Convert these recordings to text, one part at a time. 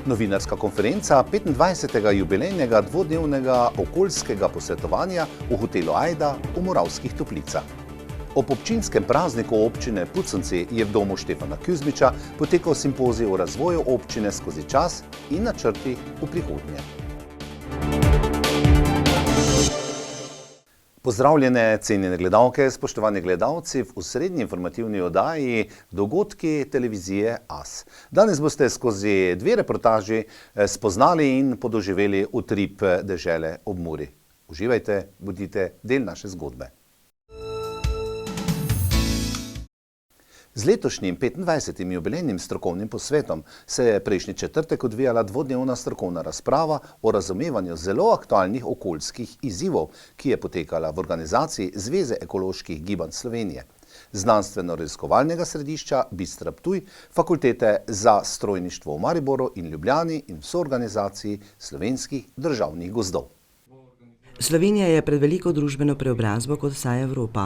Novinarska konferenca 25. jubilejnega dvodnevnega okoljskega posvetovanja v hotelu Ajda v Moravskih Toplicah. Ob občinskem prazniku občine Puconci je v domu Štefana Kuzmiča potekal simpozij o razvoju občine skozi čas in načrtih v prihodnje. Pozdravljene, cenjene gledalke, spoštovani gledalci v osrednji informativni oddaji Dogodki televizije AS. Danes boste skozi dve reportaži spoznali in podoživeli utrip dežele ob Muri. Uživajte, bodite del naše zgodbe. Z letošnjim 25. jubilejnim strokovnim posvetom se je prejšnji četrtek odvijala dvodnevna strokovna razprava o razumevanju zelo aktualnih okoljskih izzivov, ki je potekala v organizaciji Zveze ekoloških gibanj Slovenije, Znanstveno-raziskovalnega središča Bistra Ptuj, Fakultete za strojništvo v Mariboru in Ljubljani in v soorganizaciji Slovenskih državnih gozdov. Slovenija je pred veliko družbeno preobrazbo kot vsa Evropa.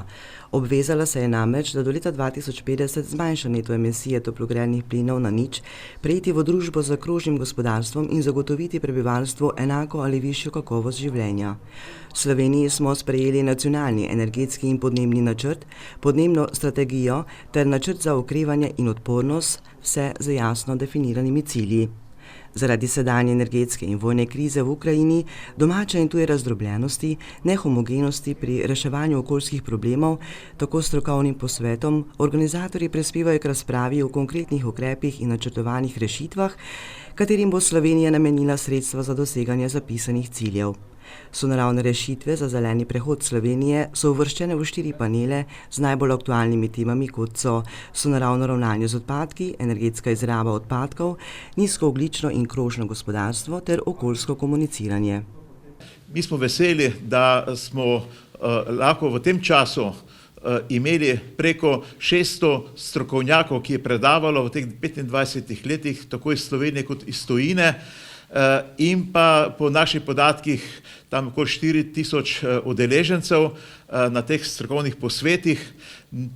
Obvezala se je namreč, da do leta 2050 zmanjša neto emisije toplogrednih plinov na nič, preiti v družbo z krožnim gospodarstvom in zagotoviti prebivalstvu enako ali višjo kakovost življenja. V Sloveniji smo sprejeli nacionalni energetski in podnebni načrt, podnebno strategijo ter načrt za okrevanje in odpornost, vse z jasno definiranimi cilji. Zaradi sedanje energetske in vojne krize v Ukrajini, domače in tuje razdrobljenosti, nehomogenosti pri reševanju okoljskih problemov, tako strokovnim posvetom, organizatorji prispevajo k razpravi o konkretnih ukrepih in načrtovanih rešitvah, katerim bo Slovenija namenila sredstva za doseganje zapisanih ciljev. Sonaravne rešitve za zeleni prehod Slovenije so uvrščene v 4 panele z najbolj aktualnimi temami, kot so sonaravno ravnanje z odpadki, energetska izraba odpadkov, nizkoogljično in krožno gospodarstvo ter okoljsko komuniciranje. Mi smo veseli, da smo lahko v tem času imeli preko 600 strokovnjakov, ki je predavalo v teh 25 letih, tako iz Slovenije kot iz tujine, in pa po naših podatkih tam okoli 4000 udeležencev na teh strokovnih posvetih.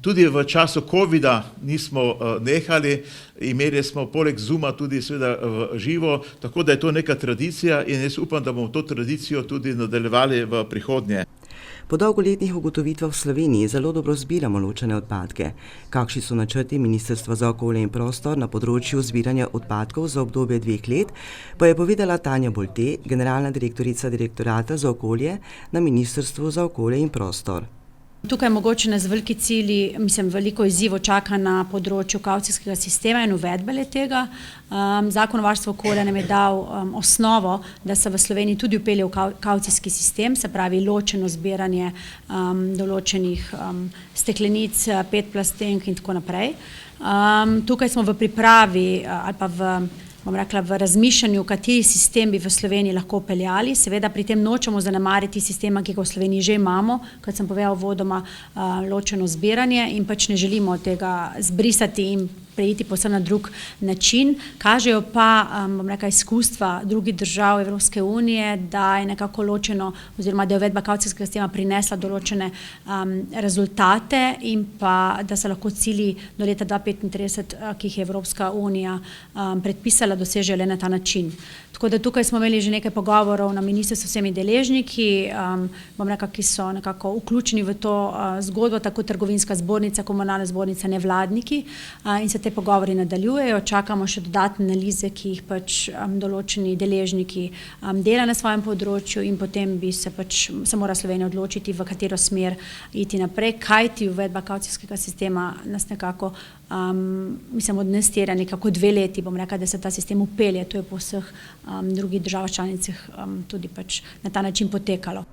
Tudi v času covida nismo nehali, imeli smo poleg Zooma tudi seveda v živo, tako da je to neka tradicija in jaz upam, da bomo to tradicijo tudi nadaljevali v prihodnje. Po dolgoletnih ugotovitvah v Sloveniji zelo dobro zbiramo ločene odpadke. Kakšni so načrti Ministrstva za okolje in prostor na področju zbiranja odpadkov za obdobje 2 let, pa je povedala Tanja Bolte, generalna direktorica Direktorata za okolje na Ministrstvu za okolje in prostor. Tukaj mogoče nas veliki cilji, veliko izzivov čaka na področju kavcijskega sistema in uvedbe le-tega. Zakon o varstvu okolja nam je dal osnovo, da se v Sloveniji tudi vpelje v kavcijski sistem, se pravi ločeno zbiranje določenih steklenic, PET plastenk in tako naprej. Tukaj smo v pripravi ali pa v razmišljanju, kateri sistem bi v Sloveniji lahko peljali. Seveda pri tem nočemo zanemariti sistema, ki ga v Sloveniji že imamo, kot sem povedal uvodoma, ločeno zbiranje in pač ne želimo tega zbrisati in preiti povsem na drug način. Kažejo pa izkustva drugih držav Evropske unije, da je nekako ločeno oziroma da je uvedba kavcijskega sistema prinesla določene rezultate in pa da se lahko cilji do leta 2035, ki jih je Evropska unija predpisala, dosežejo le na ta način. Tako da tukaj smo imeli že nekaj pogovorov na ministrstvu s vsemi deležniki, ki so nekako vključeni v to zgodbo, tako trgovinska zbornica, komunalna zbornica, nevladniki, in se te pogovori nadaljujejo. Čakamo še dodatne analize, ki jih pač določeni deležniki dela na svojem področju in potem bi se mora Slovenija odločiti, v katero smer iti naprej, kajti uvedba kavcijskega sistema nas nekako odnes terja nekako 2 leti, da se ta sistem upelje. To je po vseh drugih državah članicah tudi pač na ta način potekalo.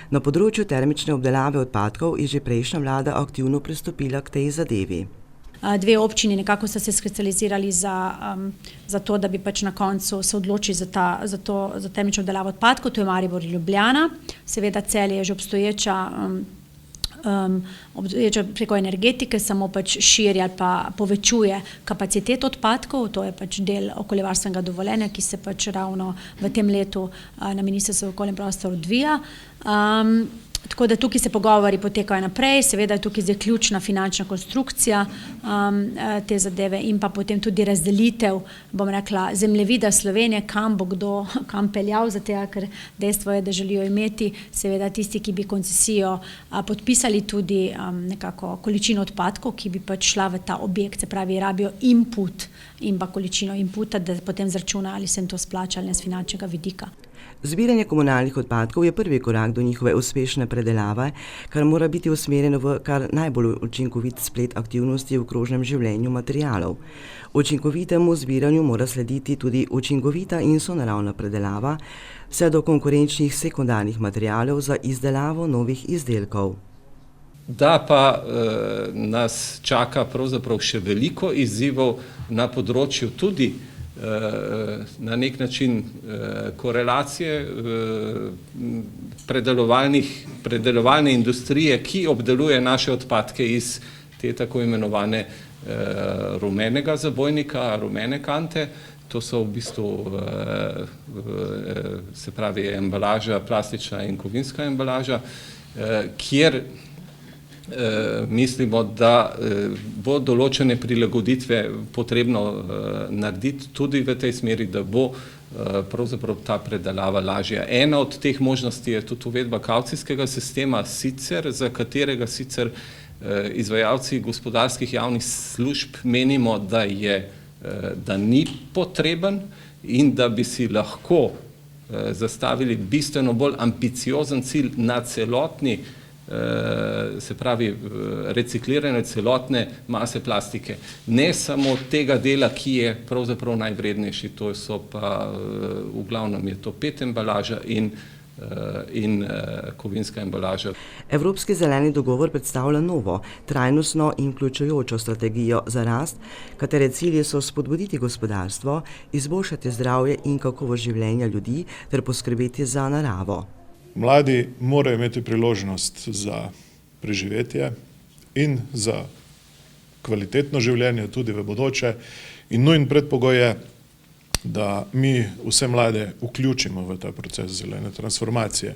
Na področju termične obdelave odpadkov je že prejšnja vlada aktivno pristopila k tej zadevi. 2 občini nekako so se specializirali za to, da bi pač na koncu se odločili za termično obdelavo odpadkov, to je Maribor in Ljubljana. Seveda Celje je že obstoječa preko energetike, samo pač širi ali pa povečuje kapacitet odpadkov, to je pač del okoljevarstvenega dovoljenja, ki se pač ravno v tem letu na Ministrstvu za okolje in prostor odvija. Tako da tukaj se pogovori potekajo naprej, seveda je tukaj zdaj ključna finančna konstrukcija te zadeve in pa potem tudi razdelitev, bom rekla, zemljevida Slovenije, kam bo kdo kam peljal, zato ker dejstvo je, da želijo imeti seveda tisti, ki bi koncesijo podpisali tudi nekako količino odpadkov, ki bi pač šla v ta objekt, se pravi, rabijo input in pa količino inputa, da potem zračuna, ali se jim to splača ali ne z finančnega vidika. Zbiranje komunalnih odpadkov je prvi korak do njihove uspešne predelave, kar mora biti usmerjeno v kar najbolj učinkovit splet aktivnosti v krožnem življenju materialov. Učinkovitemu zbiranju mora slediti tudi učinkovita in sonaravna predelava, vse do konkurenčnih sekundarnih materialov za izdelavo novih izdelkov. Da pa nas čaka pravzaprav še veliko izzivov na področju tudi na nek način korelacije predelovalne industrije, ki obdeluje naše odpadke iz te tako imenovane rumenega zabojnika, rumene kante. To so v bistvu, se pravi, embalaža, plastična in kovinska embalaža, kjer mislimo, da bo določene prilagoditve potrebno narediti tudi v tej smeri, da bo pravzaprav ta predelava lažja. Ena od teh možnosti je tudi uvedba kavcijskega sistema, za katerega sicer izvajalci gospodarskih javnih služb menimo, da ni potreben in da bi si lahko zastavili bistveno bolj ambiciozen cilj na celotni, se pravi, reciklirane celotne mase plastike. Ne samo tega dela, ki je pravzaprav najvrednejši, to so pa v glavnem je to PET embalaža in kovinska embalaža. Evropski zeleni dogovor predstavlja novo, trajnostno in vključujočo strategijo za rast, katere cilji so spodbuditi gospodarstvo, izboljšati zdravje in kakovost življenja ljudi ter poskrbeti za naravo. Mladi morajo imeti priložnost za preživetje in za kvalitetno življenje tudi v bodoče in nujen predpogoj je, da mi vse mlade vključimo v ta proces zelene transformacije.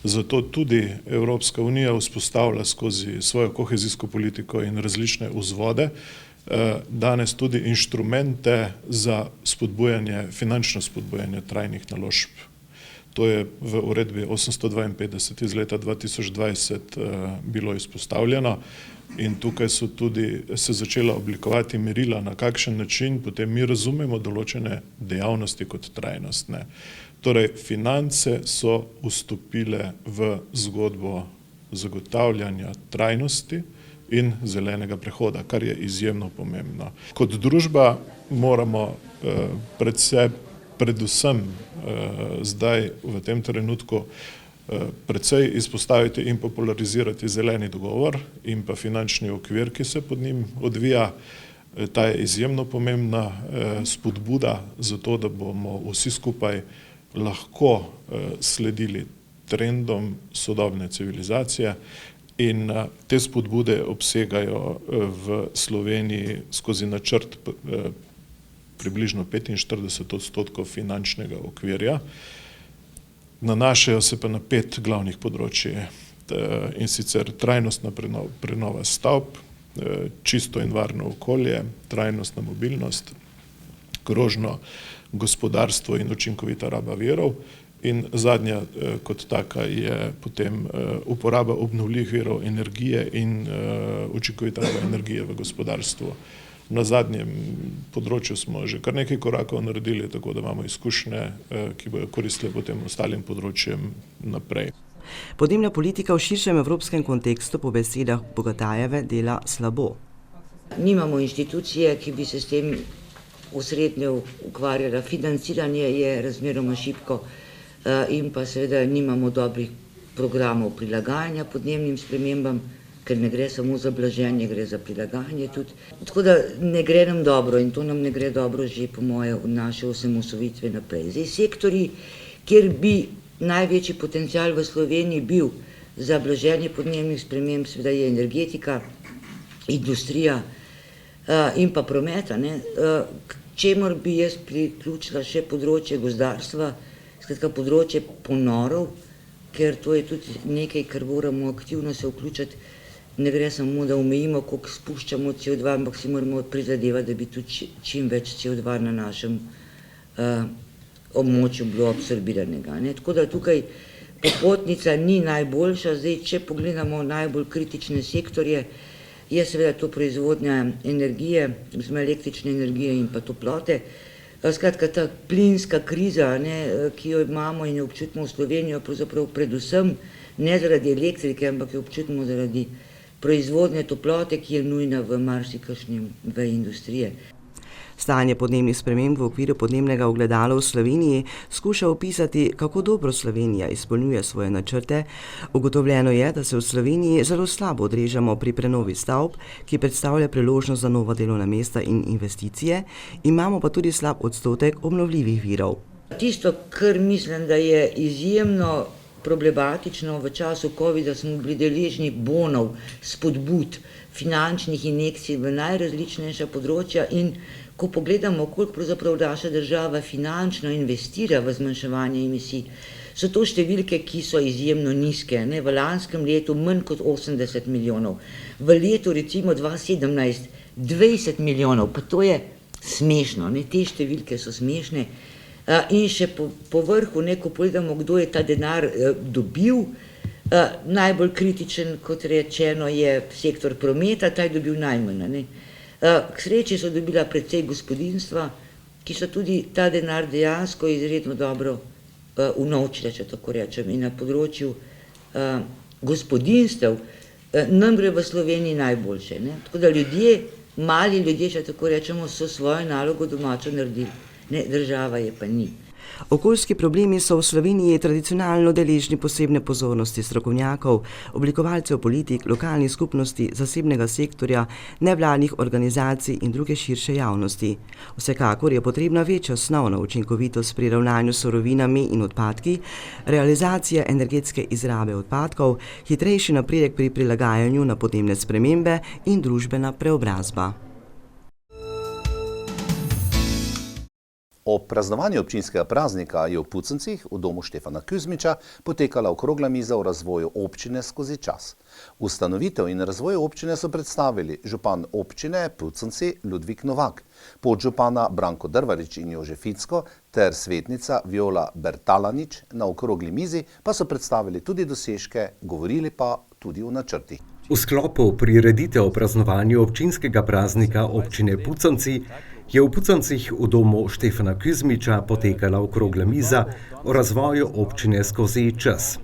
Zato tudi Evropska unija vzpostavlja skozi svojo kohezijsko politiko in različne vzvode danes tudi inštrumente za spodbujanje, finančno spodbujanje trajnih naložb. To je v uredbi 852 iz leta 2020 bilo izpostavljeno in tukaj so tudi se začela oblikovati merila, na kakšen način potem mi razumemo določene dejavnosti kot trajnostne. Torej, finance so vstopile v zgodbo zagotavljanja trajnosti in zelenega prehoda, kar je izjemno pomembno. Kot družba moramo predvsem zdaj v tem trenutku precej izpostaviti in popularizirati zeleni dogovor in pa finančni okvir, ki se pod njim odvija. Ta je izjemno pomembna spodbuda za to, da bomo vsi skupaj lahko sledili trendom sodobne civilizacije in te spodbude obsegajo v Sloveniji skozi načrt približno 45% finančnega okvirja. Nanašajo se pa na 5 glavnih področij in sicer trajnostna prenova stavb, čisto in varno okolje, trajnostna mobilnost, krožno gospodarstvo in učinkovita raba virov in zadnja kot taka je potem uporaba obnovljivih virov energije in učinkovita raba energije v gospodarstvu. Na zadnjem področju smo že kar nekaj korakov naredili, tako da imamo izkušnje, ki bodo koristile potem ostalim področjem naprej. Podnebna politika v širšem evropskem kontekstu po besedah Bogatajeve dela slabo. Nimamo inštitucije, ki bi se s tem osrednjo ukvarjala. Financiranje je razmeroma šibko in pa seveda nimamo dobrih programov prilagajanja podnebnim spremembam, ker ne gre samo za blaženje, gre za prilagajanje tudi. Tako da ne gre nam dobro in to nam ne gre dobro že po moje od naše osamosvojitve naprej. Zdaj sektorji, kjer bi največji potencial v Sloveniji bil za blaženje podnebnih sprememb, seveda je energetika, industrija in pa prometa, k čemur bi jaz priključila še področje gozdarstva, skratka področje ponorov, ker to je tudi nekaj, kar moramo aktivno se vključiti. Ne gre samo, da omejimo, koliko spuščamo CO2, ampak si moramo prizadevati, da bi tudi čim več CO2 na našem območju bilo absorbiranega. Tako da tukaj popotnica ni najboljša. Zdaj, če pogledamo najbolj kritične sektorje, je seveda to proizvodnja energije, električne energije in pa toplote. Skratka, ta plinska kriza, ki jo imamo in jo občutimo v Slovenijo, pravzaprav predvsem ne zaradi elektrike, ampak jo občutimo zaradi proizvodnje toplote, ki je nujna v marsikakšni veji industrije. Stanje podnebnih sprememb v okviru podnebnega ogledala v Sloveniji skuša opisati, kako dobro Slovenija izpolnjuje svoje načrte. Ugotovljeno je, da se v Sloveniji zelo slabo odrežemo pri prenovi stavb, ki predstavlja priložnost za nova delovna mesta in investicije, imamo pa tudi slab odstotek obnovljivih virov. Tisto, kar mislim, da je izjemno problematično v času covida, smo bili deležni bonov, spodbud, finančnih injekcij v najrazličnejša področja in ko pogledamo, koliko pravzaprav naša država finančno investira v zmanjševanje emisij, so to številke, ki so izjemno nizke. V lanskem letu manj kot 80 milijonov, v letu recimo 2017 20 milijonov, pa to je smešno, te številke so smešne. In še po vrhu, ko pogledamo, kdo je ta denar dobil, najbolj kritičen, kot rečeno, je sektor prometa, ta je dobil najmanj. K sreči so dobila precej gospodinjstva, ki so tudi ta denar dejansko izredno dobro unovčile, če tako rečem. In na področju gospodinjstev nam gre v Sloveniji najboljše. Tako da ljudje, mali ljudje, če tako rečemo, so svojo nalogo domačo naredili. Država je pa ni. Okoljski problemi so v Sloveniji tradicionalno deležni posebne pozornosti strokovnjakov, oblikovalcev politik, lokalnih skupnosti, zasebnega sektorja, nevladnih organizacij in druge širše javnosti. Vsekakor je potrebna večja osnovna učinkovitost pri ravnanju s surovinami in odpadki, realizacija energetske izrabe odpadkov, hitrejši napredek pri prilagajanju na podnebne spremembe in družbena preobrazba. Ob praznovanju občinskega praznika je v Puconcih v domu Štefana Kuzmiča potekala okrogla miza o razvoju občine skozi čas. Ustanovitev in razvoj občine so predstavili župan občine Puconci Ludvik Novak, podžupana Branko Drvarič in Jože Ficko ter svetnica Viola Bertalanič. Na okrogli mizi pa so predstavili tudi dosežke, govorili pa tudi o načrtih. V sklopu prireditev o praznovanju občinskega praznika občine Puconci je v Puconcih v domu Štefana Kuzmiča potekala okrogla miza o razvoju občine skozi čas.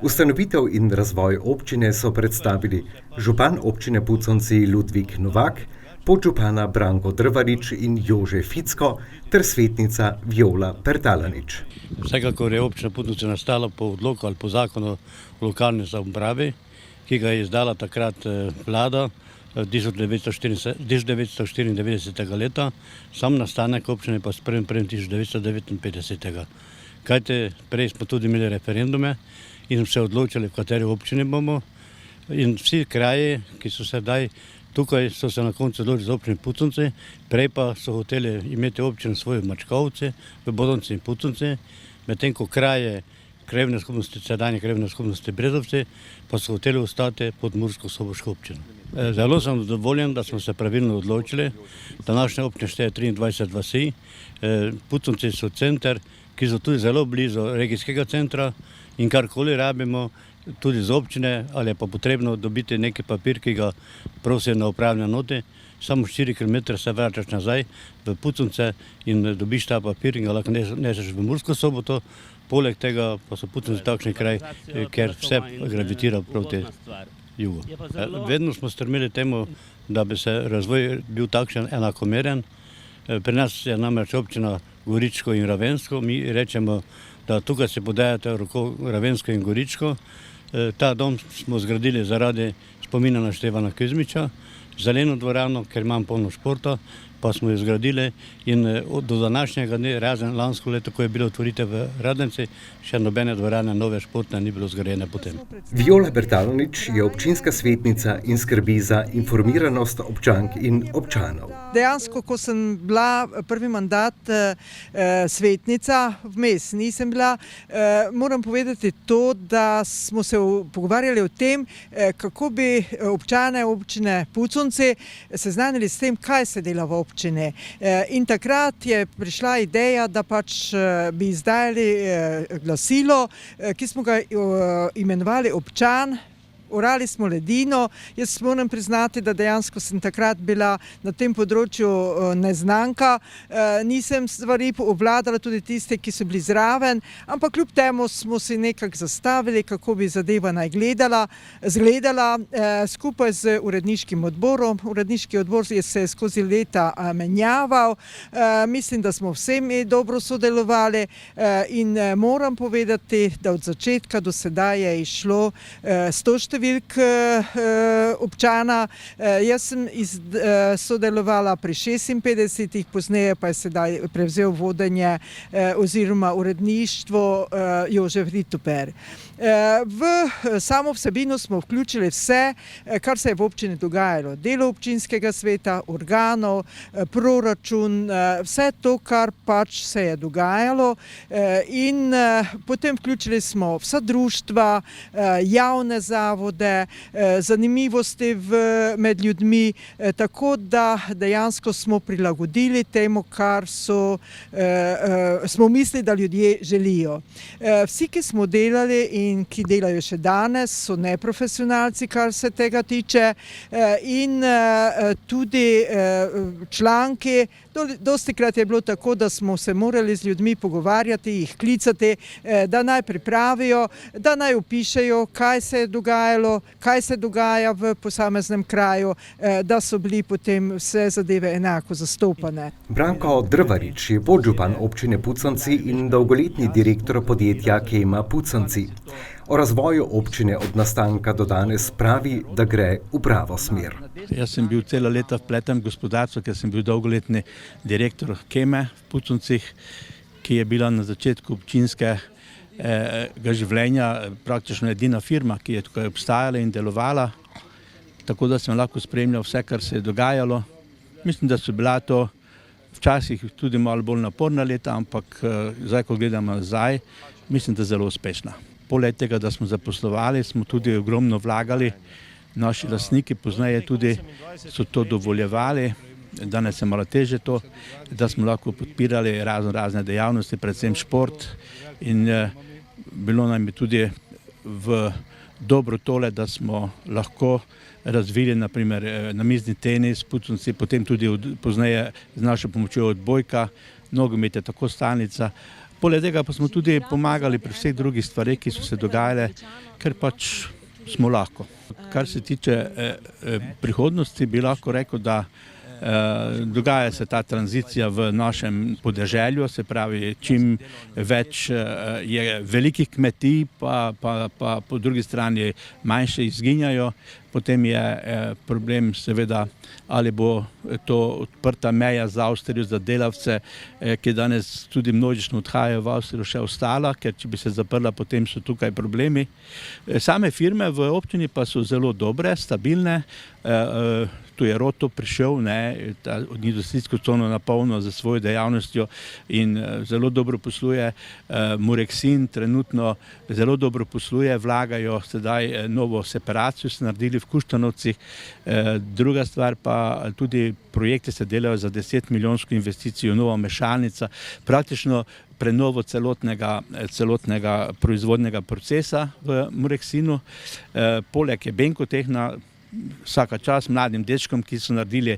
Ustanovitev in razvoj občine so predstavili župan občine Puconci Ludvik Novak, podžupana Branko Drvarič in Jože Ficko ter svetnica Viola Bertalanič. Vsekakor je občina Puconci nastala po odloku ali po zakonu o lokalni samoupravi, ki ga je izdala takrat vlada 1994. leta, sam nastanek občine pa s 1.1.1959. Kajte, prej smo tudi imeli referendume in se odločili, v kateri občini bomo. In vsi kraji, ki so sedaj tukaj, so se na koncu odločili za občine Puconci, prej pa so hoteli imeti občine svoje Mačkovci, v Bodonci in Puconci, medtem ko kraje krajevne skupnosti, sedanje krajevne skupnosti Brezovci, pa so hoteli ostati pod Mursko-Soboško občino. Zelo sem zadovoljen, da smo se pravilno odločili. Današnja občina šteje 23 vasi, Puconci so center, ki so tudi zelo blizu regijskega centra in karkoli rabimo, tudi z občine, ali je pa potrebno dobiti neki papir, ki ga prosijo na upravne noti, samo 4 km se vračaš nazaj v Puconce in dobiš ta papir in ga lahko neseš v Mursko Soboto. Poleg tega pa so Puconci takšni kraj, ker vse gravitira proti jugu. Vedno smo stremeli temu, da bi se razvoj bil takšen enakomeren. Pri nas je namreč občina Goričko in Ravensko. Mi rečemo, da tukaj se podajate roko Ravensko in Goričko. Ta dom smo zgradili zaradi spomina na Štefana Kuzmiča, zeleno dvorano, ker imam polno športa, pa smo jo zgradili in do današnjega dne, razen lansko leto, ko je bilo otvoritev v Radenci, še nobene dvorane nove športne ni bilo zgrajene potem. Viola Bertalonič je občinska svetnica in skrbi za informiranost občank in občanov. Dejansko, ko sem bila prvi mandat svetnica, vmes nisem bila, moram povedati to, da smo se pogovarjali o tem, kako bi občane občine Puconci seznanili s tem, kaj se dela v občini. In takrat je prišla ideja, da pač bi izdajali glasilo, ki smo ga imenovali Občan. Orali smo ledino. Jaz moram priznati, da dejansko sem takrat bila na tem področju neznanka. Nisem stvari obvladala, tudi tiste, ki so bili zraven, ampak kljub temu smo si nekako zastavili, kako bi zadeva naj izgledala skupaj z uredniškim odborom. Uredniški odbor se je skozi leta menjaval. Mislim, da smo vsemi dobro sodelovali in moram povedati, da od začetka do sedaj je išlo 100 številk občana. Jaz sem sodelovala pri 56, pozneje pa je sedaj prevzel vodenje oziroma uredništvo Jožef Rituper. V samo vsebino smo vključili vse, kar se je v občini dogajalo. Delo občinskega sveta, organov, proračun, vse to, kar pač se je dogajalo, in potem vključili smo vsa društva, javne zavode, zanimivosti med ljudmi, tako da dejansko smo prilagodili temu, kar smo mislili, da ljudje želijo. Vsi, ki smo delali in ki delajo še danes, so neprofesionalci, kar se tega tiče, in tudi članki. Dostikrat je bilo tako, da smo se morali z ljudmi pogovarjati, jih klicati, da naj pripravijo, da naj opišejo, kaj se je dogajalo, kaj se dogaja v posameznem kraju, da so bili potem vse zadeve enako zastopane. Branko Drvarič je podžupan občine Puconci in dolgoletni direktor podjetja Kema Puconci. O razvoju občine od nastanka do danes pravi, da gre v pravo smer. Jaz sem bil celo leta vpleten v gospodarstvo, ker sem bil dolgoletni direktor Keme v Puconcih, ki je bila na začetku občinskega življenja praktično edina firma, ki je tukaj obstajala in delovala, tako da sem lahko spremljal vse, kar se je dogajalo. Mislim, da so bila to včasih tudi malo bolj naporna leta, ampak zdaj, ko gledamo nazaj, mislim, da zelo uspešna. Poleg tega, da smo zaposlovali, smo tudi ogromno vlagali. Naši lastniki pozneje tudi so to dovoljevali, danes je malo teže to, da smo lahko podpirali razne dejavnosti, predvsem šport. In bilo nam je tudi v dobro tole, da smo lahko razvili naprimer namizni tenis, Puconci, potem tudi pozneje z našo pomočjo odbojka, nogomet je tako stalnica. Poleg tega pa smo tudi pomagali pri vseh drugih stvareh, ki so se dogajale, ker pač smo lahko. Kar se tiče prihodnosti, bi lahko rekel, da dogaja se ta tranzicija v našem podeželju, se pravi, čim več je velikih kmetij, pa po drugi strani manjše izginjajo. Potem je problem seveda, ali bo to odprta meja za Avstrijo, za delavce, ki danes tudi množično odhajajo v Avstrijo, še ostala, ker če bi se zaprla, potem so tukaj problemi. Same firme v občini pa so zelo dobre, stabilne. Tu je Roto prišel, industrijsko cono napolnil za svojo dejavnostjo in zelo dobro posluje. Murexin trenutno zelo dobro posluje, vlagajo sedaj novo separacijo, so naredili v Kuštanovcih. Druga stvar pa tudi projekte se delajo za 10-milijonsko investicijo, nova mešalnica, praktično prenovo celotnega proizvodnega procesa v Murexinu. Poleg je Benkotehna, vsaka čast mladim dečkom, ki so naredili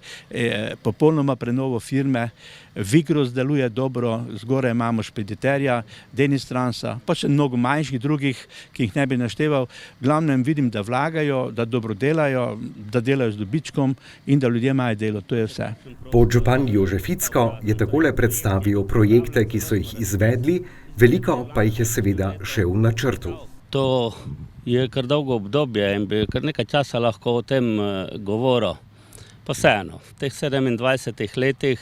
popolnoma prenovo firme. Vigros deluje dobro, zgoraj imamo Špediterja, Denis Transa, pa še mnogo manjših drugih, ki jih ne bi našteval. V glavnem vidim, da vlagajo, da dobro delajo, da delajo z dobičkom in da ljudje imajo delo, to je vse. Podžupan Jožef Ficko je takole predstavil projekte, ki so jih izvedli, veliko pa jih je seveda še v načrtu. To je kar dolgo obdobje in bi kar nekaj časa lahko o tem govoril. Pa Pa vseeno, v teh 27 letih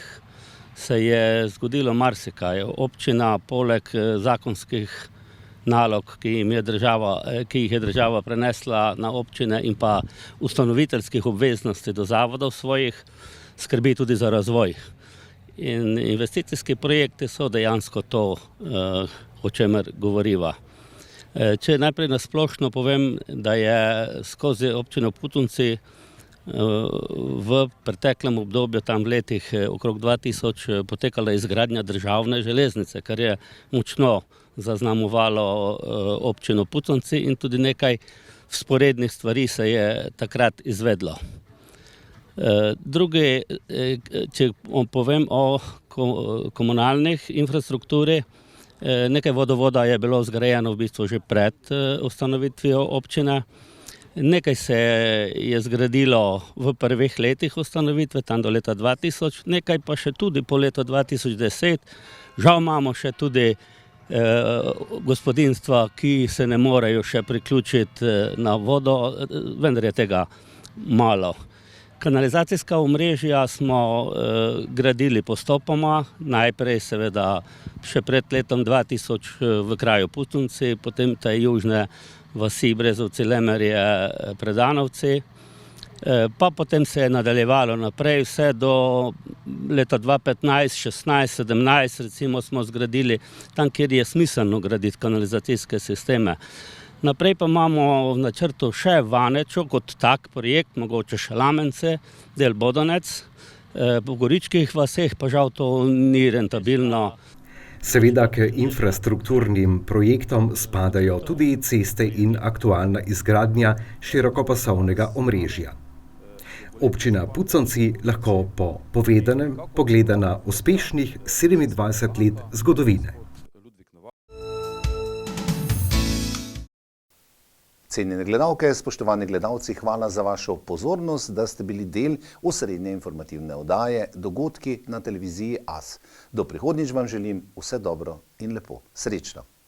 se je zgodilo marsikaj. Občina poleg zakonskih nalog, ki jih je država prenesla na občine in pa ustanoviteljskih obveznosti do zavodov svojih, skrbi tudi za razvoj. In investicijski projekti so dejansko to, o čemer govoriva. Če najprej nasplošno povem, da je skozi občino Puconci v preteklem obdobju, tam v letih okrog 2000, potekala izgradnja državne železnice, kar je močno zaznamovalo občino Puconci in tudi nekaj vzporednih stvari se je takrat izvedlo. Drugi, če povem o komunalnih infrastrukturi, nekaj vodovoda je bilo zgrajeno v bistvu že pred ustanovitvijo občine. Nekaj se je zgradilo v prvih letih ustanovitve, tam do leta 2000, nekaj pa še tudi po letu 2010. Žal imamo še tudi gospodinjstva, ki se ne morejo še priključiti na vodo, vendar je tega malo. Kanalizacijska omrežja smo gradili postopoma, najprej seveda še pred letom 2000 v kraju Puconci, potem te južne vasi Brezovci, Lemerje, Predanovci, pa potem se je nadaljevalo naprej, vse do leta 2015, 16, 17 recimo smo zgradili tam, kjer je smiselno graditi kanalizacijske sisteme. Naprej pa imamo v načrtu še Vanečo kot tak projekt, mogoče še Lamence, del Bodonec, po Goričkih vaseh pa žal to ni rentabilno. Seveda k infrastrukturnim projektom spadajo tudi ceste in aktualna izgradnja širokopasovnega omrežja. Občina Puconci lahko po povedanem pogleda na uspešnih 27 let zgodovine. Cenjene gledalke, spoštovani gledalci, hvala za vašo pozornost, da ste bili del osrednje informativne oddaje Dogodki na televiziji AS. Do prihodnjič vam želim vse dobro in lepo. Srečno!